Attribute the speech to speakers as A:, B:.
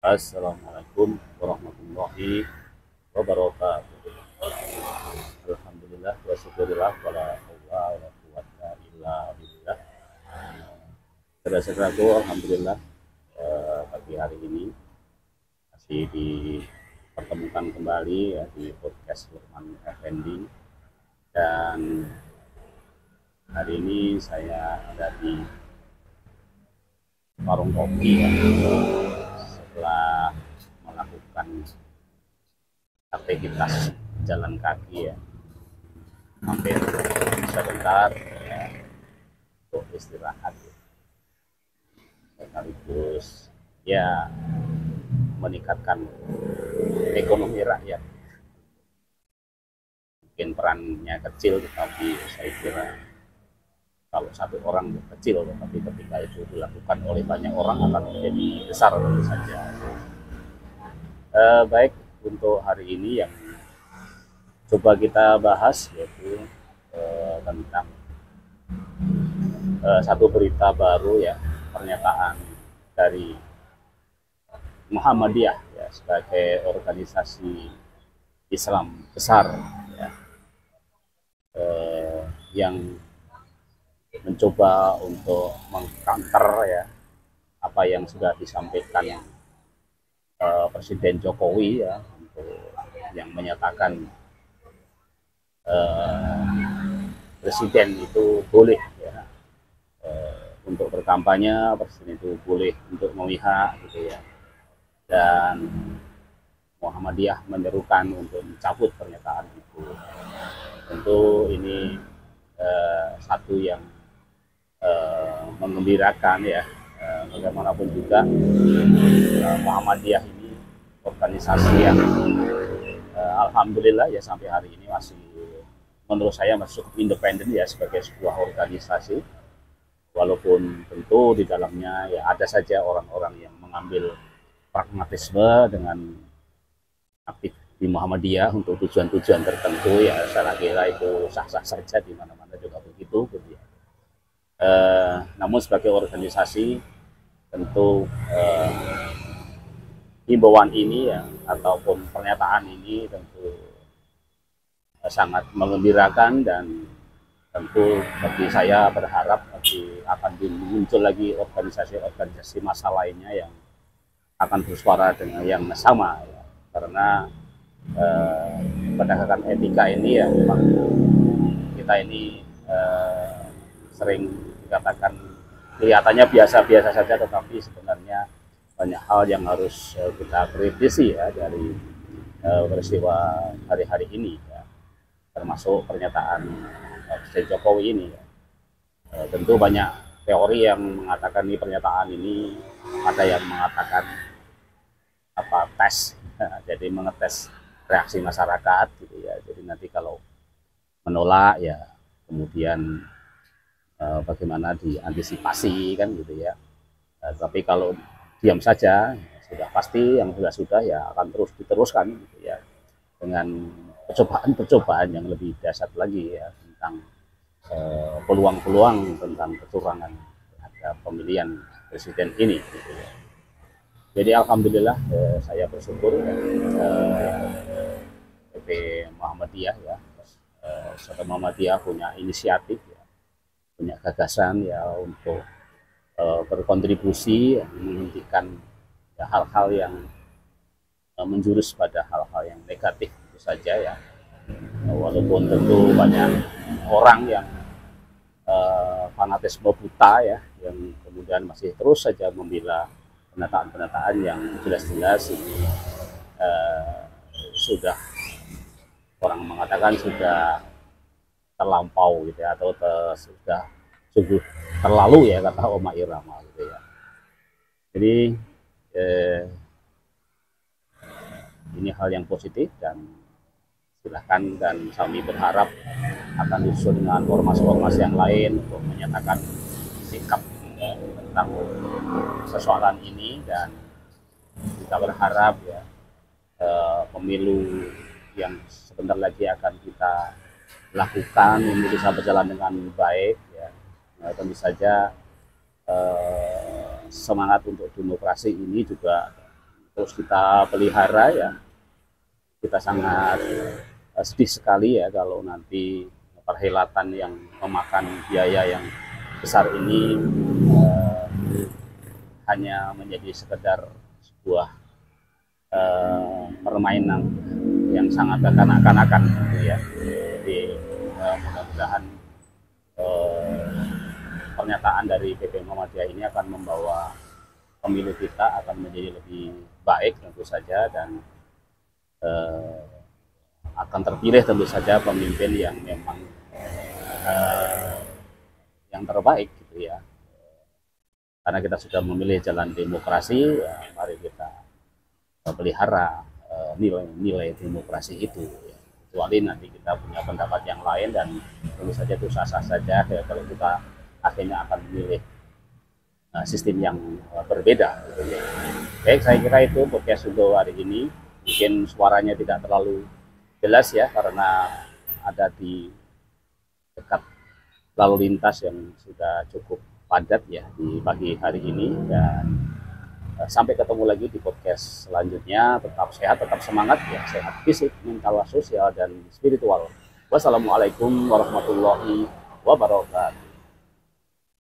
A: Assalamualaikum warahmatullahi wabarakatuh. Alhamdulillah wa syukurillah wala haula wala quwwata illa billah. Saudara-saudaraku, alhamdulillah pagi hari ini masih dipertemukan kembali ya di podcast Lukman Effendi, dan hari ini saya ada di warung kopi ya, setelah melakukan aktivitas jalan kaki ya, hampir sebentar ya, untuk istirahat ya. Sekaligus ya meningkatkan ekonomi rakyat. Mungkin perannya kecil, tetapi saya kira kalau satu orang kecil, tetapi ketika itu dilakukan oleh banyak orang akan menjadi besar tentu saja. Baik, untuk hari ini yang coba kita bahas yaitu tentang satu berita baru ya, pernyataan dari Muhammadiyah ya, sebagai organisasi Islam besar ya, yang mencoba untuk mengcounter ya apa yang sudah disampaikan Presiden Jokowi ya, untuk yang menyatakan presiden itu boleh ya untuk berkampanye, presiden itu boleh untuk memihak gitu ya, dan Muhammadiyah menyerukan untuk mencabut pernyataan itu. Tentu ini satu yang menggembirakan ya. Bagaimanapun juga Muhammadiyah ini organisasi yang alhamdulillah ya sampai hari ini masih, menurut saya masih cukup independen ya sebagai sebuah organisasi, walaupun tentu di dalamnya ya ada saja orang-orang yang mengambil pragmatisme dengan aktif di Muhammadiyah untuk tujuan-tujuan tertentu ya. Saya kira itu sah-sah saja, di mana-mana juga begitu gitu ya. Namun sebagai organisasi tentu himbauan ini ya ataupun pernyataan ini tentu sangat menggembirakan, dan tentu bagi saya berharap nanti akan muncul lagi organisasi-organisasi massa lainnya yang akan bersuara dengan yang sama ya. Karena berdasarkan etika ini ya memang kita ini sering dikatakan kelihatannya biasa-biasa saja, tetapi sebenarnya banyak hal yang harus kita kritisi ya dari peristiwa hari-hari ini ya, termasuk pernyataan Presiden Jokowi ini ya. Tentu banyak teori yang mengatakan ini pernyataan ini, ada yang mengatakan apa tes jadi mengetes reaksi masyarakat gitu ya. Jadi nanti kalau menolak ya kemudian bagaimana diantisipasi kan gitu ya. Tapi kalau diam saja sudah pasti yang sudah ya akan terus diteruskan gitu ya, dengan percobaan-percobaan yang lebih dahsyat lagi ya tentang peluang-peluang tentang kecurangan terhadap pemilihan presiden ini gitu ya. Jadi alhamdulillah saya bersyukur PP Muhammadiyah ya, Muhammadiyah punya inisiatif ya, punya gagasan ya untuk berkontribusi menghentikan ya, hal-hal yang menjurus pada hal-hal yang negatif itu saja ya. Walaupun tentu banyak orang yang fanatisme buta ya, yang kemudian masih terus saja membela penataan-penataan yang jelas-jelas ini sudah, orang mengatakan sudah terlampau gitu ya, atau sudah sungguh terlalu ya, kata Oma Irama gitu ya. Jadi ini hal yang positif, dan silahkan, dan kami berharap akan disusul dengan ormas-ormas yang lain untuk menyatakan sikap tentang persoalan ini. Dan kita berharap ya pemilu yang sebentar lagi akan kita lakukan ini bisa berjalan dengan baik ya. Tentu saja semangat untuk demokrasi ini juga terus kita pelihara ya, kita sangat sedih sekali ya kalau nanti perhelatan yang memakan biaya yang besar ini hanya menjadi sekedar sebuah permainan yang sangat kekanak-kanakan gitu ya. Jadi mudah-mudahan pernyataan dari PP Muhammadiyah ini akan membawa pemilu kita akan menjadi lebih baik tentu saja, dan akan terpilih tentu saja pemimpin yang memang yang terbaik gitu ya. Karena kita sudah memilih jalan demokrasi, ya, mari kita pelihara nilai-nilai demokrasi itu ya. Kecuali nanti kita punya pendapat yang lain, dan tentu saja itu sah-sah saja ya, kalau kita akhirnya akan memilih sistem yang berbeda gitu ya. Baik, saya kira itu podcast untuk hari ini. Mungkin suaranya tidak terlalu jelas ya, karena ada di dekat lalu lintas yang sudah cukup padat ya di pagi hari ini. Dan sampai ketemu lagi di podcast selanjutnya. Tetap sehat, tetap semangat ya, sehat fisik, mental, sosial, dan spiritual. Wassalamualaikum warahmatullahi wabarakatuh.